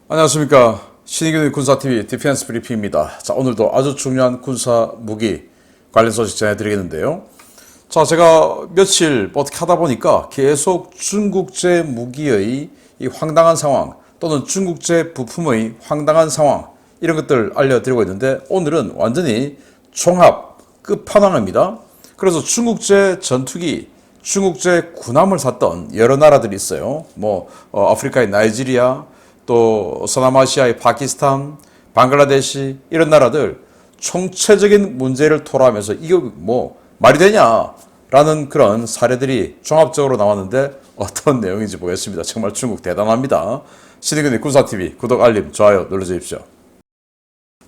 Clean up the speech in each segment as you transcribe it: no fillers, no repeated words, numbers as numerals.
안녕하십니까. 신의균의 군사TV 디펜스 브리핑입니다. 자, 오늘도 아주 중요한 군사 무기 관련 소식 전해드리겠는데요. 자, 제가 며칠 어떻게 하다 보니까 계속 중국제 무기의 이 황당한 상황 또는 중국제 부품의 황당한 상황 이런 것들 알려드리고 있는데 오늘은 완전히 종합 끝판왕입니다. 그래서 중국제 전투기, 중국제 군함을 샀던 여러 나라들이 있어요. 아프리카의 나이지리아, 또 서남아시아의 파키스탄, 방글라데시 이런 나라들 총체적인 문제를 토로하면서 이게 말이 되냐라는 그런 사례들이 종합적으로 나왔는데 어떤 내용인지 보겠습니다. 정말 중국 대단합니다. 신의균의 군사TV 구독, 알림, 좋아요 눌러주십시오.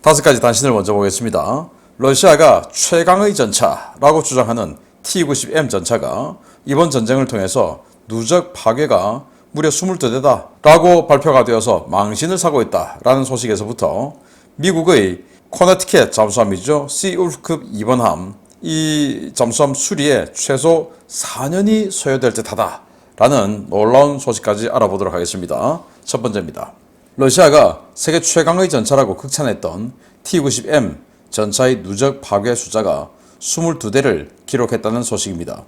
5가지 단신을 먼저 보겠습니다. 러시아가 최강의 전차라고 주장하는 T-90M 전차가 이번 전쟁을 통해서 누적 파괴가 무려 22대다 라고 발표가 되어서 망신을 사고 있다 라는 소식에서부터 미국의 코네티켓 잠수함이죠. 시울프급 2번함, 이 잠수함 수리에 최소 4년이 소요될 듯하다 라는 놀라운 소식까지 알아보도록 하겠습니다. 첫 번째입니다. 러시아가 세계 최강의 전차라고 극찬했던 T-90M 전차의 누적 파괴 숫자가 22대를 기록했다는 소식입니다.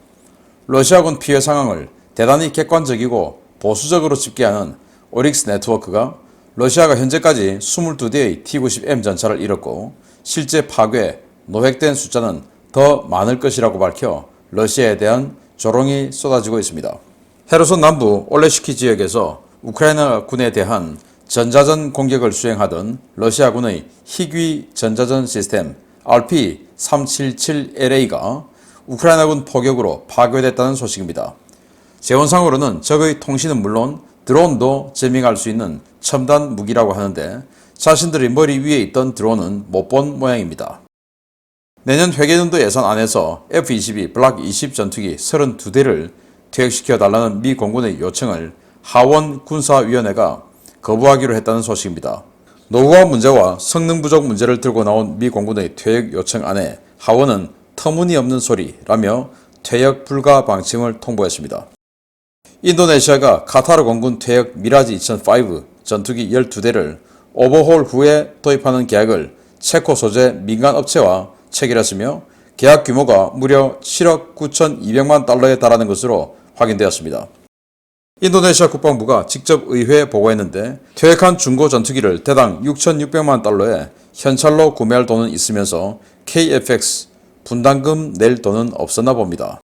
러시아군 피해 상황을 대단히 객관적이고 보수적으로 집계하는 오릭스 네트워크가 러시아가 현재까지 22대의 T-90M 전차를 잃었고 실제 파괴, 노획된 숫자는 더 많을 것이라고 밝혀 러시아에 대한 조롱이 쏟아지고 있습니다. 헤르손 남부 올레시키 지역에서 우크라이나 군에 대한 전자전 공격을 수행하던 러시아군의 희귀 전자전 시스템 RP-377LA가 우크라이나군 포격으로 파괴됐다는 소식입니다. 재원상으로는 적의 통신은 물론 드론도 제밍할 수 있는 첨단 무기라고 하는데 자신들의 머리 위에 있던 드론은 못 본 모양입니다. 내년 회계연도 예산 안에서 F-22 블락 20 전투기 32대를 퇴역시켜 달라는 미 공군의 요청을 하원 군사위원회가 거부하기로 했다는 소식입니다. 노후화 문제와 성능 부족 문제를 들고 나온 미 공군의 퇴역 요청 안에 하원은 터무니없는 소리라며 퇴역 불가 방침을 통보했습니다. 인도네시아가 카타르 공군 퇴역 미라지 2005 전투기 12대를 오버홀 후에 도입하는 계약을 체코 소재 민간 업체와 체결했으며 계약 규모가 무려 7억 9,200만 달러에 달하는 것으로 확인되었습니다. 인도네시아 국방부가 직접 의회에 보고했는데 퇴역한 중고 전투기를 대당 6,600만 달러에 현찰로 구매할 돈은 있으면서 KFX 분담금 낼 돈은 없었나 봅니다.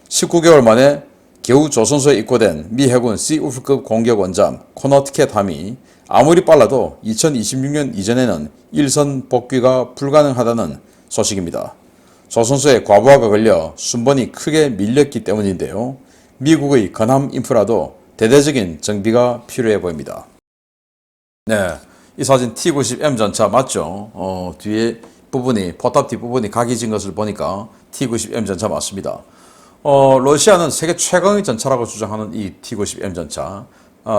19개월 만에 겨우 조선소에 입고된 미 해군 시울프급 공격 원잠 코너티켓함이 아무리 빨라도 2026년 이전에는 일선 복귀가 불가능하다는 소식입니다. 조선소에 과부하가 걸려 순번이 크게 밀렸기 때문인데요. 미국의 건함 인프라도 대대적인 정비가 필요해 보입니다. 네, 이 사진 T-90M 전차 맞죠? 뒤에 부분이 포탑 뒷부분이 각이 진 것을 보니까 T-90M 전차 맞습니다. 러시아는 세계 최강의 전차라고 주장하는 이 T-90M 전차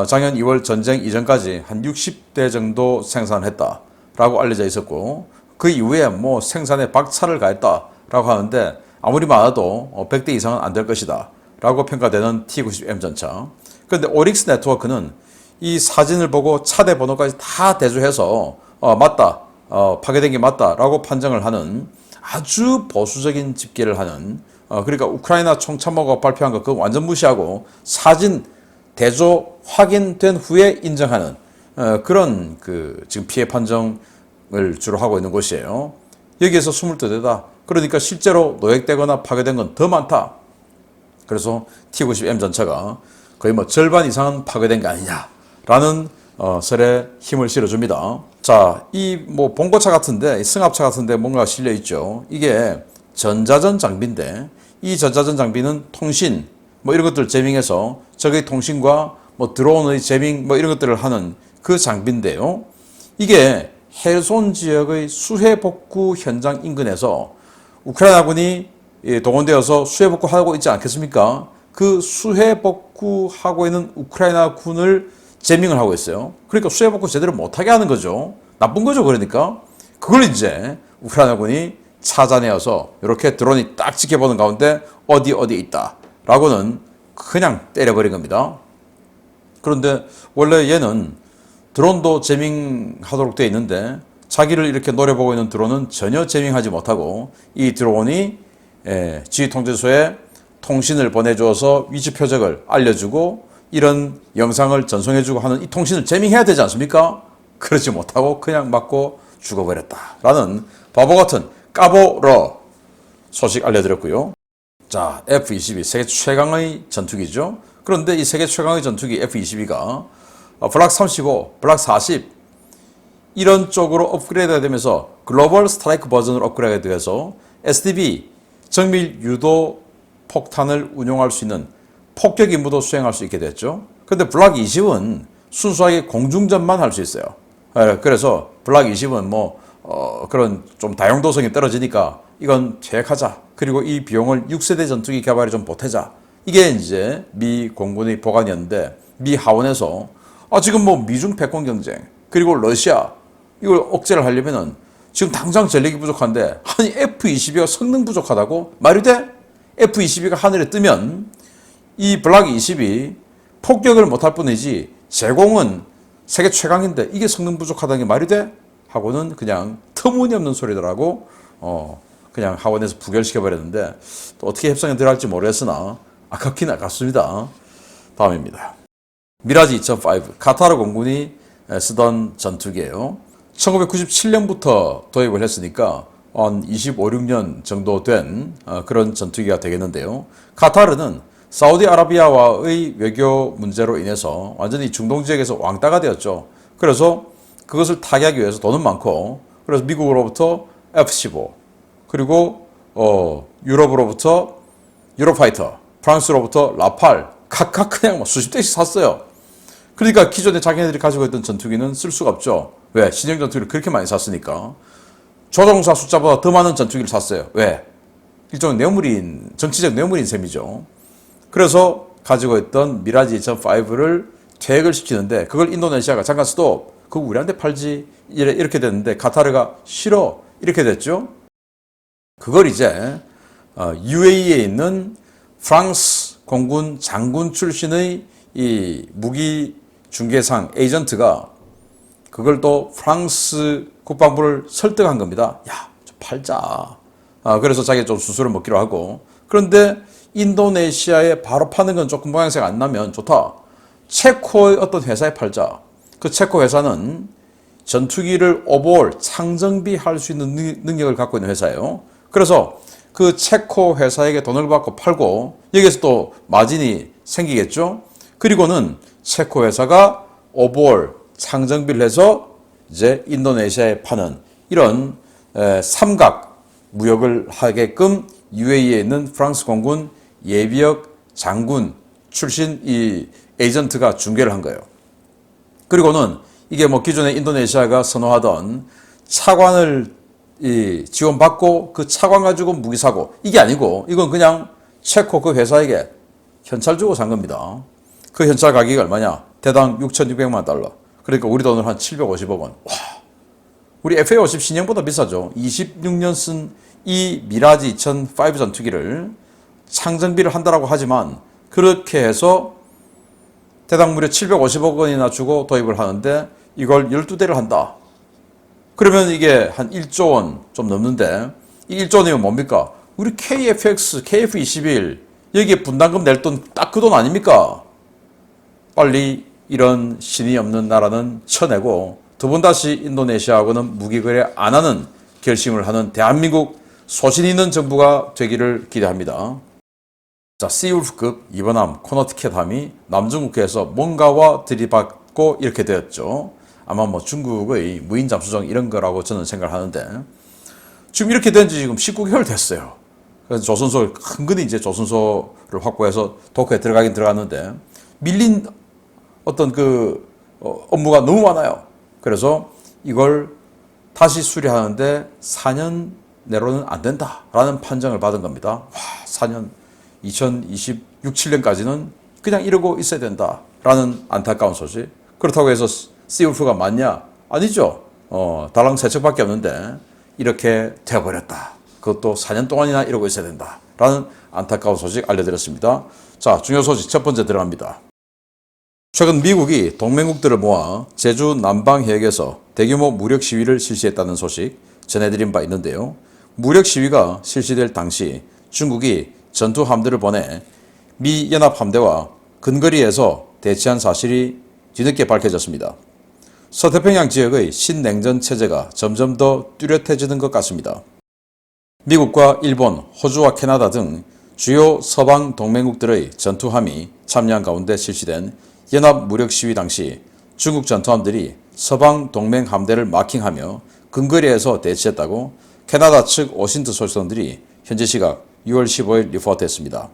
작년 2월 전쟁 이전까지 한 60대 정도 생산했다라고 알려져 있었고 그 이후에 생산에 박차를 가했다라고 하는데 아무리 많아도 100대 이상은 안 될 것이다 라고 평가되는 T-90M 전차. 그런데 오릭스 네트워크는 이 사진을 보고 차대 번호까지 다 대조해서 맞다, 파괴된 게 맞다라고 판정을 하는 아주 보수적인 집계를 하는 그러니까 우크라이나 총참모가 발표한 거 그거 완전 무시하고 사진 대조 확인된 후에 인정하는 그런 지금 피해 판정을 주로 하고 있는 곳이에요. 여기에서 22대다. 그러니까 실제로 노획되거나 파괴된 건 더 많다. 그래서 T-90M 전차가 거의 절반 이상은 파괴된 게 아니냐라는 설에 힘을 실어줍니다. 자, 이 봉고차 같은데, 승합차 같은데 뭔가 실려 있죠. 이게 전자전 장비인데 이 전자전 장비는 통신 이런 것들 제밍해서 적의 통신과 드론의 제밍 이런 것들을 하는 그 장비인데요. 이게 헤르손 지역의 수해 복구 현장 인근에서 우크라이나군이 동원되어서 수해 복구하고 있지 않겠습니까? 그 수해 복구하고 있는 우크라이나 군을 제밍을 하고 있어요. 그러니까 수해 복구 제대로 못하게 하는 거죠. 나쁜 거죠. 그러니까 그걸 이제 우크라이나군이 찾아내어서 이렇게 드론이 딱 지켜보는 가운데 어디 있다 라고는 그냥 때려버린 겁니다. 그런데 원래 얘는 드론도 제밍하도록 되어 있는데 자기를 이렇게 노려보고 있는 드론은 전혀 제밍하지 못하고 이 드론이 지휘통제소에 통신을 보내주어서 위치 표적을 알려주고 이런 영상을 전송해주고 하는 이 통신을 제밍해야 되지 않습니까? 그러지 못하고 그냥 맞고 죽어버렸다라는 바보 같은 까보러 소식 알려드렸고요. 자, F-22 세계 최강의 전투기죠. 그런데 이 세계 최강의 전투기 F-22가 블락 35, 블락 40 이런 쪽으로 업그레이드가 되면서 글로벌 스트라이크 버전으로 업그레이드 돼서 SDB 정밀 유도 폭탄을 운용할 수 있는 폭격 임무도 수행할 수 있게 됐죠. 그런데 블락 20은 순수하게 공중전만 할 수 있어요. 그래서 블락 20은 그런 좀 다용도성이 떨어지니까 이건 퇴역하자. 그리고 이 비용을 6세대 전투기 개발에 좀 보태자. 이게 이제 미 공군의 보관이었는데 미 하원에서 지금 미중 패권 경쟁 그리고 러시아 이걸 억제를 하려면은 지금 당장 전력이 부족한데 아니 F-22가 성능 부족하다고? 말이 돼? F-22가 하늘에 뜨면 이 블락 20이 폭격을 못할 뿐이지 제공은 세계 최강인데 이게 성능 부족하다는 게 말이 돼? 하고는 그냥 터무니없는 소리더라고 그냥 하원에서 부결시켜버렸는데 또 어떻게 협상에 들어갈지 모르겠으나 아깝긴 아깝습니다. 다음입니다. 미라지 2005 카타르 공군이 쓰던 전투기예요. 1997년부터 도입을 했으니까 한 25, 6년 정도 된 그런 전투기가 되겠는데요. 카타르는 사우디아라비아와의 외교 문제로 인해서 완전히 중동 지역에서 왕따가 되었죠. 그래서 그것을 타개하기 위해서 돈은 많고 그래서 미국으로부터 F-15 그리고 유럽으로부터 유로파이터 프랑스로부터 라팔 각각 그냥 수십 대씩 샀어요. 그러니까 기존에 자기네들이 가지고 있던 전투기는 쓸 수가 없죠. 왜? 신형 전투기를 그렇게 많이 샀으니까. 조종사 숫자보다 더 많은 전투기를 샀어요. 왜? 일종의 뇌물인, 정치적 뇌물인 셈이죠. 그래서 가지고 있던 미라지 2005를 퇴역을 시키는데 그걸 인도네시아가 잠깐 스톱. 그거 우리한테 팔지. 이렇게 됐는데 카타르가 싫어. 이렇게 됐죠. 그걸 이제 UAE에 있는 프랑스 공군 장군 출신의 이 무기 중개상 에이전트가 그걸 또 프랑스 국방부를 설득한 겁니다. 야, 좀 팔자. 그래서 자기가 좀 수수료 먹기로 하고. 그런데 인도네시아에 바로 파는 건 조금 모양새가 안 나면 좋다. 체코의 어떤 회사에 팔자. 그 체코 회사는 전투기를 오버홀, 창정비할 수 있는 능력을 갖고 있는 회사예요. 그래서 그 체코 회사에게 돈을 받고 팔고 여기에서 또 마진이 생기겠죠. 그리고는 체코 회사가 오버홀, 창정비를 해서 이제 인도네시아에 파는 이런 삼각 무역을 하게끔 UAE에 있는 프랑스 공군 예비역 장군 출신 이 에이전트가 중개를 한 거예요. 그리고는 이게 기존에 인도네시아가 선호하던 차관을 지원받고 그 차관 가지고 무기 사고 이게 아니고 이건 그냥 체코 그 회사에게 현찰 주고 산 겁니다. 그 현찰 가격이 얼마냐? 대당 6,600만 달러. 그러니까 우리 돈으로 한 750억 원. 와, 우리 FA-50 신형보다 비싸죠. 26년 쓴 이 미라지 2005 전투기를 창정비를 한다라고 하지만 그렇게 해서 대당 무려 750억 원이나 주고 도입을 하는데 이걸 12대를 한다. 그러면 이게 한 1조 원 좀 넘는데 이 1조 원이면 뭡니까? 우리 KF-X, KF-21 여기에 분담금 낼 돈 딱 그 돈 아닙니까? 빨리 이런 신이 없는 나라는 쳐내고 두 번 다시 인도네시아하고는 무기 거래 안 하는 결심을 하는 대한민국 소신 있는 정부가 되기를 기대합니다. 자, 씨울프급 이번함 코너티켓함이 남중국해에서 뭔가와 들이받고 이렇게 되었죠. 아마 중국의 무인 잠수정 이런 거라고 저는 생각을 하는데 지금 이렇게 된 지 지금 19개월 됐어요. 그래서 조선소 은근히 이제 조선소를 확보해서 도쿄에 들어가긴 들어갔는데 밀린 어떤 업무가 너무 많아요. 그래서 이걸 다시 수리하는데 4년 내로는 안 된다라는 판정을 받은 겁니다. 와, 4년 2026, 7년까지는 그냥 이러고 있어야 된다라는 안타까운 소식. 그렇다고 해서 씨울프가 맞냐? 아니죠. 달랑 3척밖에 없는데 이렇게 되어버렸다. 그것도 4년 동안이나 이러고 있어야 된다라는 안타까운 소식 알려드렸습니다. 자, 중요 소식 첫 번째 들어갑니다. 최근 미국이 동맹국들을 모아 제주 남방 해역에서 대규모 무력 시위를 실시했다는 소식 전해드린 바 있는데요. 무력 시위가 실시될 당시 중국이 전투함들을 보내 미 연합함대와 근거리에서 대치한 사실이 뒤늦게 밝혀졌습니다. 서태평양 지역의 신냉전 체제가 점점 더 뚜렷해지는 것 같습니다. 미국과 일본, 호주와 캐나다 등 주요 서방 동맹국들의 전투함이 참여한 가운데 실시된 연합 무력 시위 당시 중국 전투함들이 서방 동맹 함대를 마킹하며 근거리에서 대치했다고 캐나다 측 오신트 소식통들이 현지 시각 6월 15일 리포트했습니다.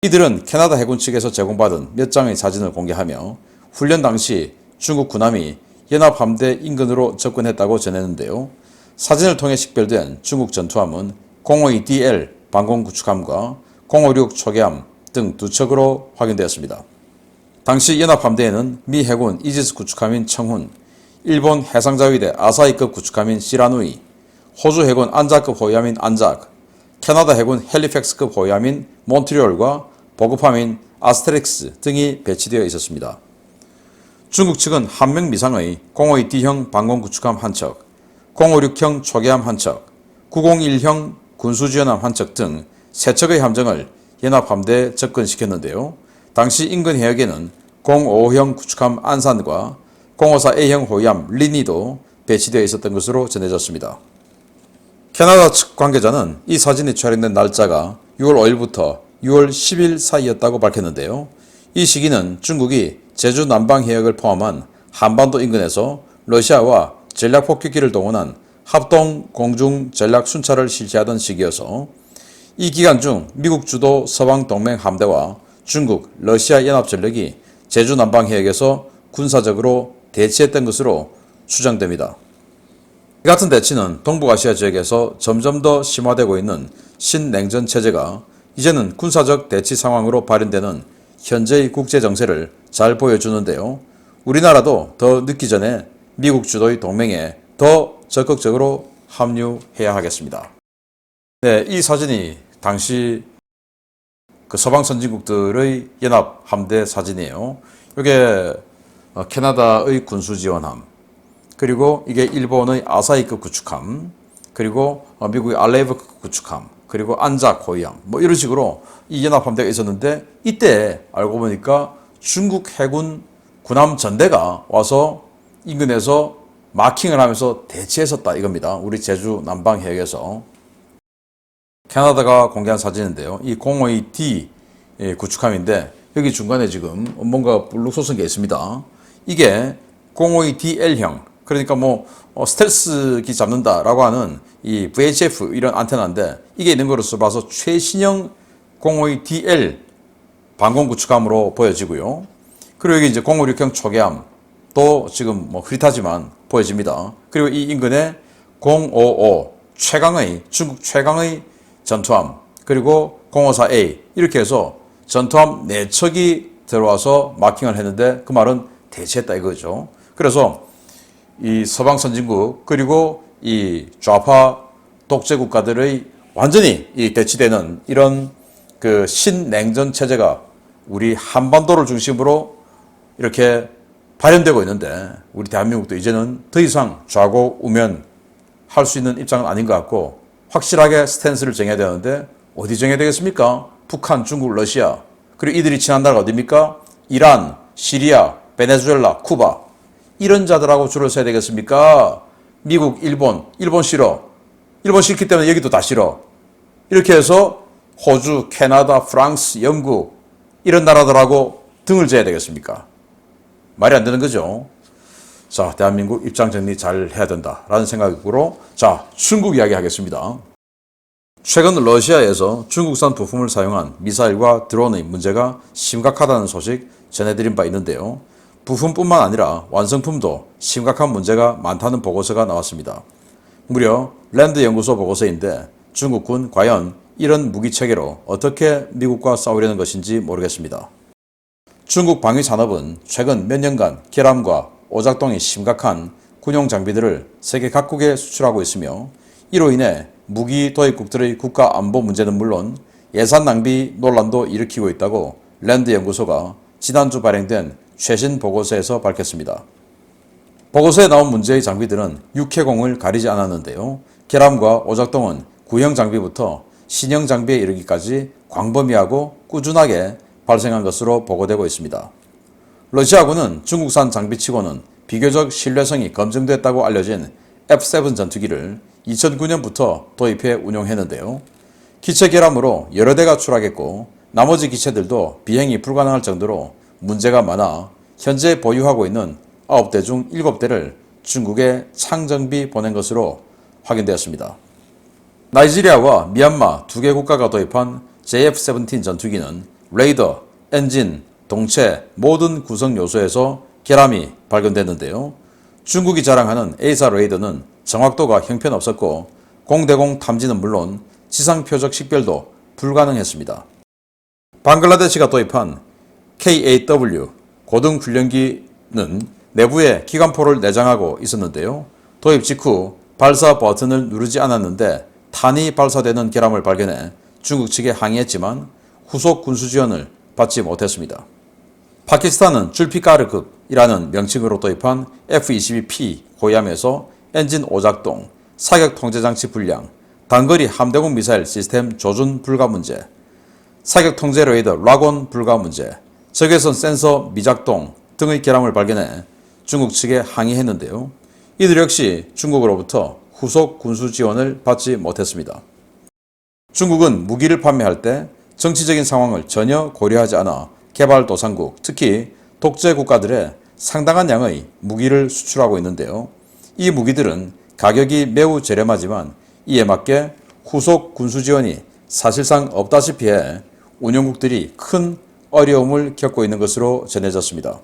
이들은 캐나다 해군 측에서 제공받은 몇 장의 사진을 공개하며 훈련 당시 중국 군함이 연합함대 인근으로 접근했다고 전했는데요. 사진을 통해 식별된 중국 전투함은 052DL 방공구축함과 056 초계함 등 두 척으로 확인되었습니다. 당시 연합함대에는 미 해군 이지스 구축함인 청훈, 일본 해상자위대 아사히급 구축함인 시라누이, 호주 해군 안자급 호위함인 안작, 캐나다 해군 헬리팩스급 호위함인 몬트리올과 보급함인 아스테릭스 등이 배치되어 있었습니다. 중국 측은 한 명 미상의 052D형 방공구축함 한 척, 056형 초계함 한 척, 901형 군수지원함 한 척 등 세 척의 함정을 연합함대에 접근시켰는데요. 당시 인근 해역에는 055형 구축함 안산과 054A형 호위함 리니도 배치되어 있었던 것으로 전해졌습니다. 캐나다 측 관계자는 이 사진이 촬영된 날짜가 6월 5일부터 6월 10일 사이였다고 밝혔는데요. 이 시기는 중국이 제주 남방 해역을 포함한 한반도 인근에서 러시아와 전략폭격기를 동원한 합동 공중 전략 순찰을 실시하던 시기여서 이 기간 중 미국 주도 서방 동맹 함대와 중국, 러시아 연합전력이 제주 남방 해역에서 군사적으로 대치했던 것으로 추정됩니다. 이 같은 대치는 동북아시아 지역에서 점점 더 심화되고 있는 신냉전 체제가 이제는 군사적 대치 상황으로 발현되는 현재의 국제 정세를 잘 보여주는데요. 우리나라도 더 늦기 전에 미국 주도의 동맹에 더 적극적으로 합류해야 하겠습니다. 네, 이 사진이 당시 서방 선진국들의 연합 함대 사진이에요. 이게 캐나다의 군수지원함, 그리고 이게 일본의 아사히급 구축함, 그리고 미국의 알레이브급 구축함, 그리고 안작 호위함, 뭐 이런 식으로 이 연합함대가 있었는데 이때 알고 보니까 중국 해군 군함 전대가 와서 인근에서 마킹을 하면서 대치했었다 이겁니다. 우리 제주 남방 해역에서. 캐나다가 공개한 사진인데요. 이 052D 구축함인데 여기 중간에 지금 뭔가 블룩 솟은 게 있습니다. 이게 052DL형, 그러니까 뭐 스텔스기 잡는다라고 하는 이 VHF 이런 안테나인데 이게 있는 거로서 봐서 최신형 052DL 방공구축함으로 보여지고요. 그리고 여기 이제 056형 초계함 또 지금 뭐 흐릿하지만 보여집니다. 그리고 이 인근에 055 최강의 중국 최강의 전투함, 그리고 054A 이렇게 해서 전투함 4척이 들어와서 마킹을 했는데 그 말은 대치했다 이거죠. 그래서 이 서방 선진국 그리고 이 좌파 독재 국가들의 완전히 이 대치되는 이런 그 신냉전 체제가 우리 한반도를 중심으로 이렇게 발현되고 있는데 우리 대한민국도 이제는 더 이상 좌고 우면 할 수 있는 입장은 아닌 것 같고 확실하게 스탠스를 정해야 되는데 어디 정해야 되겠습니까? 북한, 중국, 러시아, 그리고 이들이 친한 나라가 어디입니까? 이란, 시리아, 베네수엘라, 쿠바 이런 자들하고 줄을 서야 되겠습니까? 미국, 일본 싫어. 일본 싫기 때문에 여기도 다 싫어. 이렇게 해서 호주, 캐나다, 프랑스, 영국 이런 나라들하고 등을 재야 되겠습니까? 말이 안 되는 거죠. 자, 대한민국 입장 정리 잘 해야 된다라는 생각으로 자, 중국 이야기 하겠습니다. 최근 러시아에서 중국산 부품을 사용한 미사일과 드론의 문제가 심각하다는 소식 전해드린 바 있는데요. 부품뿐만 아니라 완성품도 심각한 문제가 많다는 보고서가 나왔습니다. 무려 랜드 연구소 보고서인데 중국군 과연 이런 무기 체계로 어떻게 미국과 싸우려는 것인지 모르겠습니다. 중국 방위 산업은 최근 몇 년간 결함과 오작동이 심각한 군용 장비들을 세계 각국에 수출하고 있으며 이로 인해 무기 도입국들의 국가 안보 문제는 물론 예산 낭비 논란도 일으키고 있다고 랜드 연구소가 지난주 발행된 최신 보고서에서 밝혔습니다. 보고서에 나온 문제의 장비들은 육해공을 가리지 않았는데요. 계람과 오작동은 구형 장비부터 신형 장비에 이르기까지 광범위하고 꾸준하게 발생한 것으로 보고되고 있습니다. 러시아군은 중국산 장비치고는 비교적 신뢰성이 검증됐다고 알려진 F-7 전투기를 2009년부터 도입해 운용했는데요. 기체 결함으로 여러 대가 추락했고 나머지 기체들도 비행이 불가능할 정도로 문제가 많아 현재 보유하고 있는 9대 중 7대를 중국에 창정비 보낸 것으로 확인되었습니다. 나이지리아와 미얀마 두 개 국가가 도입한 JF-17 전투기는 레이더, 엔진, 동체 모든 구성 요소에서 결함이 발견됐는데요. 중국이 자랑하는 A사 레이더는 정확도가 형편없었고 공대공 탐지는 물론 지상 표적 식별도 불가능했습니다. 방글라데시가 도입한 KAW 고등훈련기는 내부에 기관포를 내장하고 있었는데요. 도입 직후 발사 버튼을 누르지 않았는데 탄이 발사되는 결함을 발견해 중국 측에 항의했지만 후속 군수 지원을 받지 못했습니다. 파키스탄은 줄피카르급이라는 명칭으로 도입한 F-22P 고위함에서 엔진 오작동, 사격 통제장치 불량, 단거리 함대공 미사일 시스템 조준 불가 문제, 사격 통제 레이더 락온 불가 문제, 적외선 센서 미작동 등의 결함을 발견해 중국 측에 항의했는데요. 이들 역시 중국으로부터 후속 군수 지원을 받지 못했습니다. 중국은 무기를 판매할 때 정치적인 상황을 전혀 고려하지 않아 개발도상국, 특히 독재 국가들의 상당한 양의 무기를 수출하고 있는데요. 이 무기들은 가격이 매우 저렴하지만 이에 맞게 후속 군수 지원이 사실상 없다시피 해 운용국들이 큰 어려움을 겪고 있는 것으로 전해졌습니다.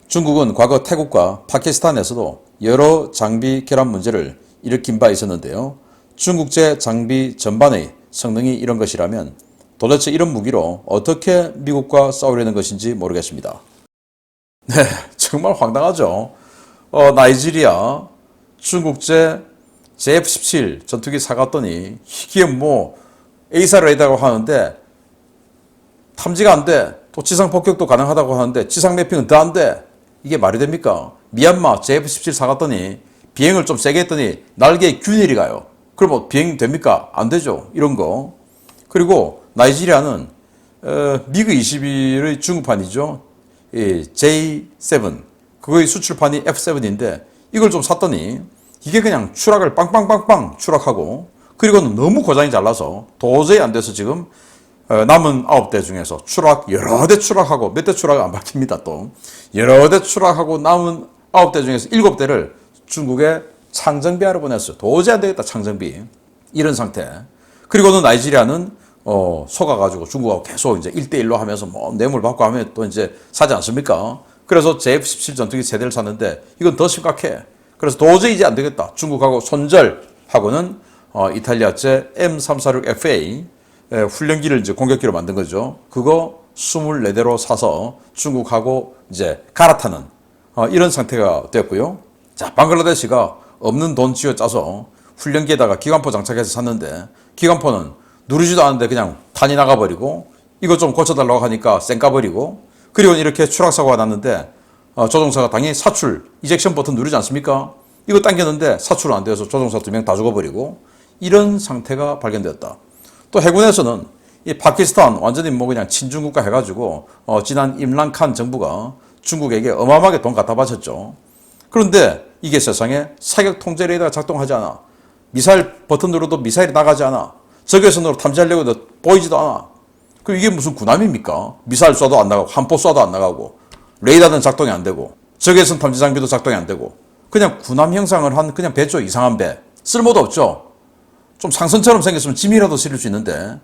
중국은 과거 태국과 파키스탄에서도 여러 장비 결함 문제를 일으킨 바 있었는데요. 중국제 장비 전반의 성능이 이런 것이라면 도대체 이런 무기로 어떻게 미국과 싸우려는 것인지 모르겠습니다. 네, 정말 황당하죠. 나이지리아 중국제 JF-17 전투기 사갔더니 이게 뭐 A사 레이더라고 하는데 탐지가 안 돼. 또 지상 폭격도 가능하다고 하는데 지상 매핑은 더 안 돼. 이게 말이 됩니까? 미얀마 JF-17 사갔더니 비행을 좀 세게 했더니 날개에 균일이 가요. 그럼 뭐 비행 됩니까? 안 되죠. 이런 거. 그리고 나이지리아는 미그 21의 중국판이죠. J7 그거의 수출판이 F7인데 이걸 좀 샀더니 이게 그냥 추락을 빵빵빵빵 추락하고 그리고는 너무 고장이 잘 나서 도저히 안 돼서 지금 남은 9대 중에서 여러 대 추락하고 몇 대 추락 안 밝힙니다. 또 여러 대 추락하고 남은 9대 중에서 7대를 중국에 창정비하러 보냈어요. 도저히 안 되겠다 창정비. 이런 상태. 그리고는 나이지리아는 속아가지고 중국하고 계속 이제 1대1로 하면서 뭐 뇌물 받고 하면 또 이제 사지 않습니까? 그래서 JF-17 전투기 세대를 샀는데 이건 더 심각해. 그래서 도저히 이제 안 되겠다. 중국하고 손절하고는 이탈리아제 M346FA 훈련기를 이제 공격기로 만든 거죠. 그거 24대로 사서 중국하고 이제 갈아타는 이런 상태가 되었고요. 자, 방글라데시가 없는 돈 쥐어 짜서 훈련기에다가 기관포 장착해서 샀는데 기관포는 누르지도 않는데 그냥 탄이 나가버리고 이거 좀 고쳐달라고 하니까 쌩 까버리고 그리고 이렇게 추락사고가 났는데 조종사가 당연히 사출, 이젝션 버튼 누르지 않습니까? 이거 당겼는데 사출은 안 돼서 조종사 2명 다 죽어버리고 이런 상태가 발견되었다. 또 해군에서는 이 파키스탄 완전히 뭐 그냥 친중국가 해가지고 지난 임란칸 정부가 중국에게 어마어마하게 돈 갖다 바쳤죠. 그런데 이게 세상에 사격 통제 레이더가 작동하지 않아. 미사일 버튼 누르도 미사일이 나가지 않아. 적외선으로 탐지하려고 해도 보이지도 않아. 그럼 이게 무슨 군함입니까? 미사일 쏴도 안 나가고 함포 쏴도 안 나가고 레이더는 작동이 안 되고 적외선 탐지 장비도 작동이 안 되고 그냥 군함 형상을 한 그냥 배죠. 이상한 배. 쓸모도 없죠. 좀 상선처럼 생겼으면 짐이라도 실을 수 있는데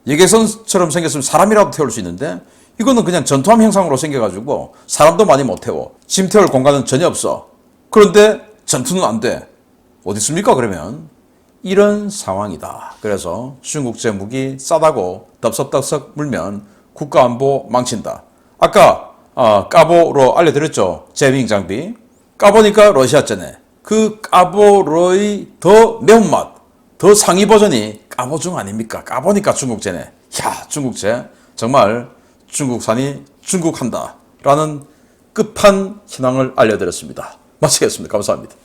예개선처럼 생겼으면 사람이라도 태울 수 있는데 이거는 그냥 전투함 형상으로 생겨가지고 사람도 많이 못 태워. 짐 태울 공간은 전혀 없어. 그런데 전투는 안 돼. 어디 있습니까 그러면? 이런 상황이다. 그래서 중국제 무기 싸다고 덥석덥석 물면 국가안보 망친다. 아까 까보로 알려드렸죠. 제밍 장비. 까보니까 러시아제네. 그 까보로의 더 매운맛, 더 상위 버전이 까보중 아닙니까? 까보니까 중국제네. 야, 중국제 정말 중국산이 중국한다 라는 급한 현황을 알려드렸습니다. 마치겠습니다. 감사합니다.